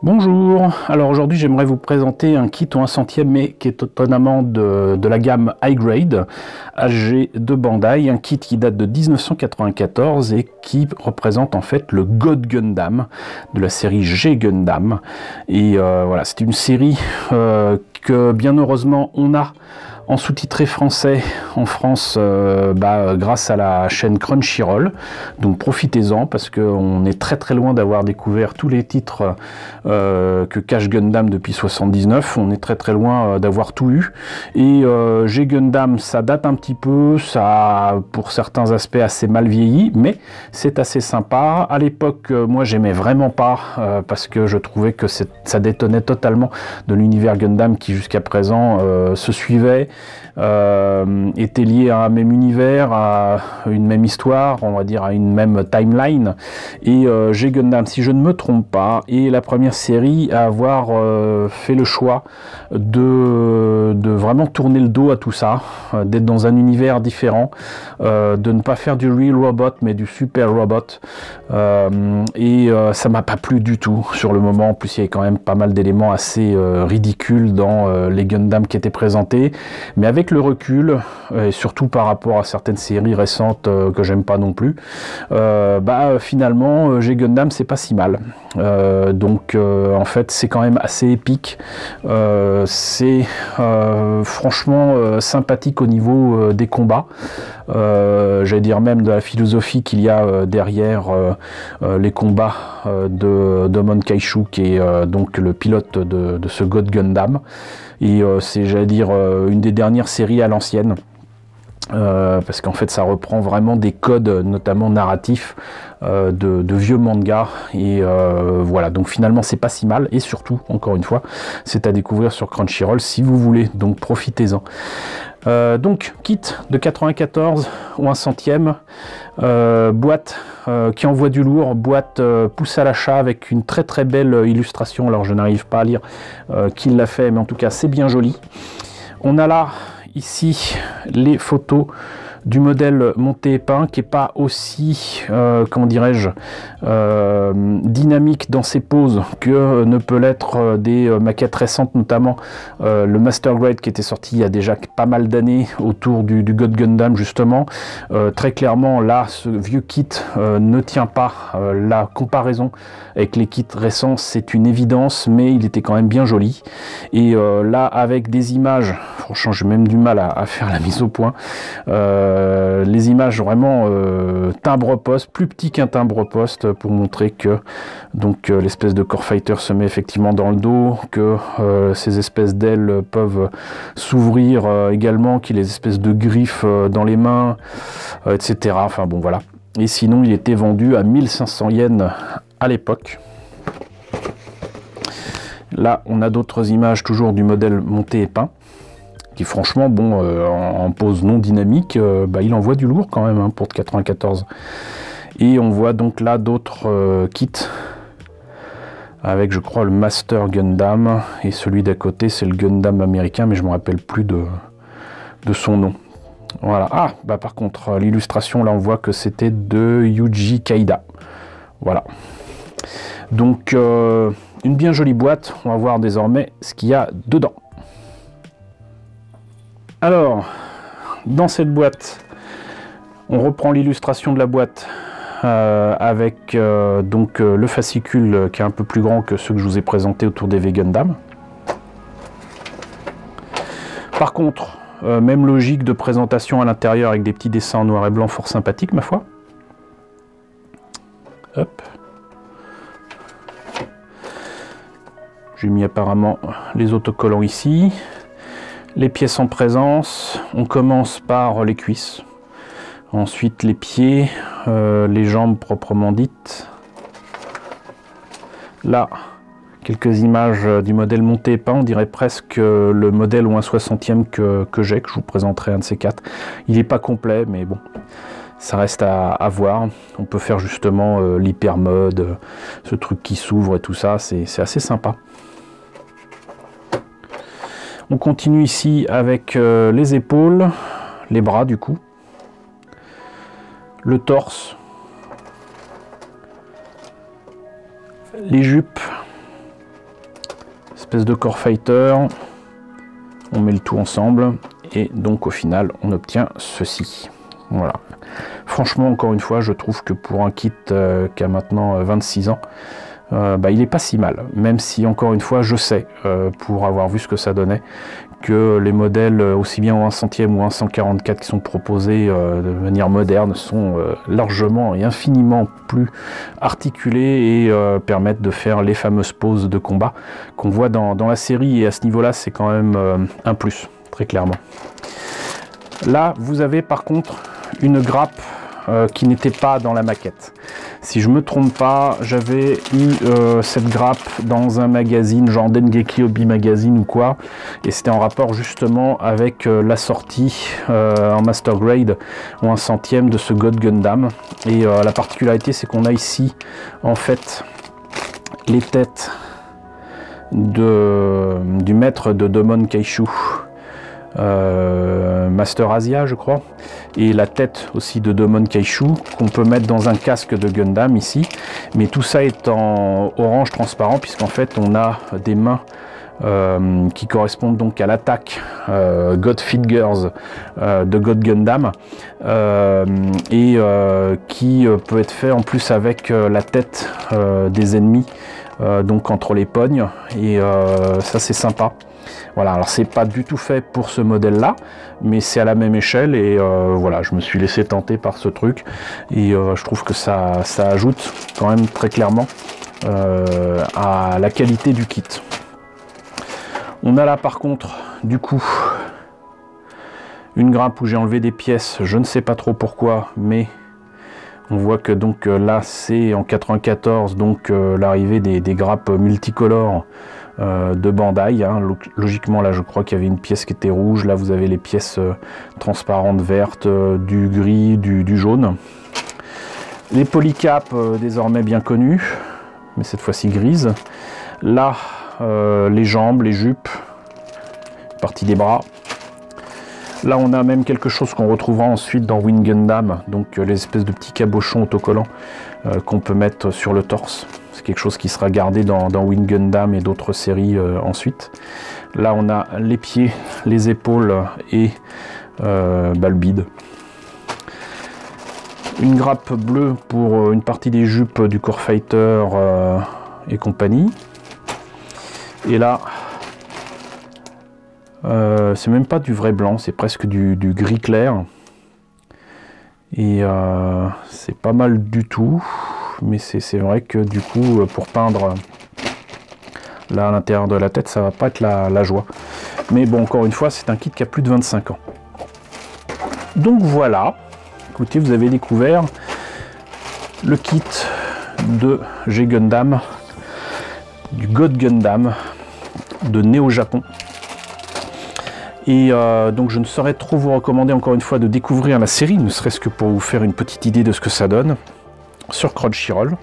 Bonjour, alors aujourd'hui j'aimerais vous présenter un kit au 1/100e mais qui est étonnamment de la gamme High Grade AG de Bandai, un kit qui date de 1994 et qui représente en fait le God Gundam de la série G Gundam. Et voilà, c'est une série que bien heureusement on a en sous-titré français en France grâce à la chaîne Crunchyroll, donc profitez-en parce qu'on est très loin d'avoir découvert tous les titres que cache Gundam depuis 79, on est très loin d'avoir tout eu, et G Gundam ça date un petit peu, ça a pour certains aspects assez mal vieilli, mais c'est assez sympa. À l'époque moi j'aimais vraiment pas parce que je trouvais que ça détonnait totalement de l'univers Gundam qui jusqu'à présent se suivait, était lié à un même univers, à une même histoire, on va dire à une même timeline. Et G Gundam, si je ne me trompe pas, est la première série à avoir fait le choix de vraiment tourner le dos à tout ça, d'être dans un univers différent, de ne pas faire du real robot mais du super robot, et ça m'a pas plu du tout sur le moment. En plus il y avait quand même pas mal d'éléments assez ridicules dans les Gundam qui étaient présentés, mais avec le recul, et surtout par rapport à certaines séries récentes que j'aime pas non plus, finalement G Gundam c'est pas si mal. En fait c'est quand même assez épique, c'est franchement sympathique au niveau des combats, j'allais dire même de la philosophie qu'il y a derrière les combats de Mon Kaishu, qui est donc le pilote de ce God Gundam. Et c'est, j'allais dire, une des dernières séries à l'ancienne, parce qu'en fait ça reprend vraiment des codes notamment narratifs de vieux mangas, et voilà, donc finalement c'est pas si mal, et surtout encore une fois c'est à découvrir sur Crunchyroll si vous voulez, donc profitez-en. Donc kit de 94 ou 1/100e, boîte qui envoie du lourd, boîte pousse à l'achat avec une très belle illustration. Alors je n'arrive pas à lire qui l'a fait, mais en tout cas c'est bien joli. On a là ici les photos du modèle monté et peint, qui n'est pas aussi, comment dirais-je, dynamique dans ses poses que ne peut l'être des maquettes récentes, notamment le Master Grade qui était sorti il y a déjà pas mal d'années autour du God Gundam justement. Très clairement là ce vieux kit ne tient pas la comparaison avec les kits récents, c'est une évidence, mais il était quand même bien joli. Et là avec des images, franchement j'ai même du mal à faire la mise au point, les images vraiment timbre-poste, plus petit qu'un timbre-poste, pour montrer que donc l'espèce de Core Fighter se met effectivement dans le dos, que ces espèces d'ailes peuvent s'ouvrir également, qu'il y a les espèces de griffes dans les mains, etc. Enfin bon voilà. Et sinon il était vendu à 1500 yens à l'époque. Là on a d'autres images toujours du modèle monté et peint, qui franchement, bon, en pose non dynamique, il envoie du lourd quand même, hein, pour 94. Et on voit donc là d'autres kits, avec je crois le Master Gundam, et celui d'à côté c'est le Gundam américain, mais je me rappelle plus de son nom. Voilà. Ah, par contre, l'illustration, là on voit que c'était de Yuji Kaida. Voilà. Donc, une bien jolie boîte, on va voir désormais ce qu'il y a dedans. Alors, dans cette boîte, on reprend l'illustration de la boîte avec le fascicule qui est un peu plus grand que ceux que je vous ai présentés autour des V-Gundam. Par contre, même logique de présentation à l'intérieur avec des petits dessins en noir et blanc fort sympathiques, ma foi. Hop. J'ai mis apparemment les autocollants ici. Les pièces en présence, on commence par les cuisses, ensuite les pieds, les jambes proprement dites. Là, quelques images du modèle monté et peint, on dirait presque le modèle ou un 60e que j'ai, que je vous présenterai un de ces quatre. Il n'est pas complet, mais bon, ça reste à voir. On peut faire justement l'hyper mode, ce truc qui s'ouvre et tout ça, c'est assez sympa. On continue ici avec les épaules, les bras du coup, le torse, les jupes, espèce de Core Fighter. On met le tout ensemble et donc au final on obtient ceci. Voilà. Franchement, encore une fois, je trouve que pour un kit qui a maintenant 26 ans, il est pas si mal. Même si, encore une fois, je sais, pour avoir vu ce que ça donnait, que les modèles aussi bien au 1 centième ou 1 144 qui sont proposés de manière moderne sont largement et infiniment plus articulés et permettent de faire les fameuses poses de combat qu'on voit dans la série, et à ce niveau-là, c'est quand même un plus, très clairement. Là, vous avez par contre une grappe qui n'était pas dans la maquette. Si je me trompe pas, j'avais eu cette grappe dans un magazine, genre Dengeki Hobby Magazine ou quoi, et c'était en rapport justement avec la sortie en Master Grade ou 1 centième de ce God Gundam. Et la particularité, c'est qu'on a ici en fait les têtes du maître de Domon Kaishu, Master Asia, je crois, et la tête aussi de Domon Kaishu qu'on peut mettre dans un casque de Gundam ici, mais tout ça est en orange transparent, puisqu'en fait on a des mains qui correspondent donc à l'attaque God Figures de God Gundam, et qui peut être fait en plus avec la tête des ennemis, donc entre les pognes, et ça c'est sympa. Voilà, alors c'est pas du tout fait pour ce modèle là, mais c'est à la même échelle, et voilà, je me suis laissé tenter par ce truc, et je trouve que ça ajoute quand même très clairement à la qualité du kit. On a là par contre du coup une grappe où j'ai enlevé des pièces, je ne sais pas trop pourquoi, mais on voit que donc là c'est en 94, donc l'arrivée des grappes multicolores de Bandai, hein. Logiquement là je crois qu'il y avait une pièce qui était rouge, là vous avez les pièces transparentes vertes, du gris, du jaune. Les polycaps désormais bien connus, mais cette fois-ci grises. Là les jambes, les jupes, partie des bras. Là on a même quelque chose qu'on retrouvera ensuite dans Wing Gundam, donc les espèces de petits cabochons autocollants qu'on peut mettre sur le torse. C'est quelque chose qui sera gardé dans Wing Gundam et d'autres séries ensuite. Là on a les pieds, les épaules et le bide. Une grappe bleue pour une partie des jupes du Core Fighter et compagnie. Et là, c'est même pas du vrai blanc, c'est presque du gris clair. Et c'est pas mal du tout, mais c'est vrai que du coup, pour peindre là à l'intérieur de la tête, ça va pas être la joie. Mais bon, encore une fois, c'est un kit qui a plus de 25 ans. Donc voilà, écoutez, vous avez découvert le kit de G-Gundam, du God Gundam de Neo Japon. Et donc je ne saurais trop vous recommander encore une fois de découvrir la série, ne serait-ce que pour vous faire une petite idée de ce que ça donne sur Crunchyroll.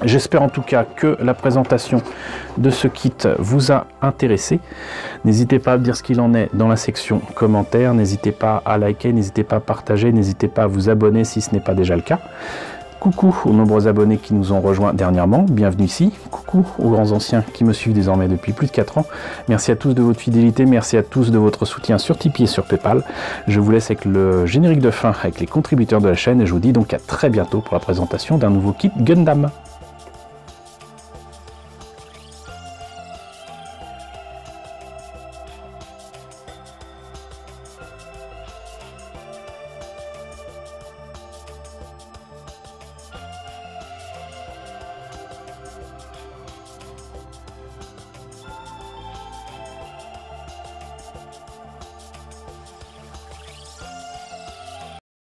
J'espère en tout cas que la présentation de ce kit vous a intéressé. N'hésitez pas à me dire ce qu'il en est dans la section commentaires, n'hésitez pas à liker, n'hésitez pas à partager, n'hésitez pas à vous abonner si ce n'est pas déjà le cas. Coucou aux nombreux abonnés qui nous ont rejoints dernièrement, bienvenue ici. Coucou aux grands anciens qui me suivent désormais depuis plus de 4 ans. Merci à tous de votre fidélité, merci à tous de votre soutien sur Tipeee et sur Paypal. Je vous laisse avec le générique de fin avec les contributeurs de la chaîne et je vous dis donc à très bientôt pour la présentation d'un nouveau kit Gundam.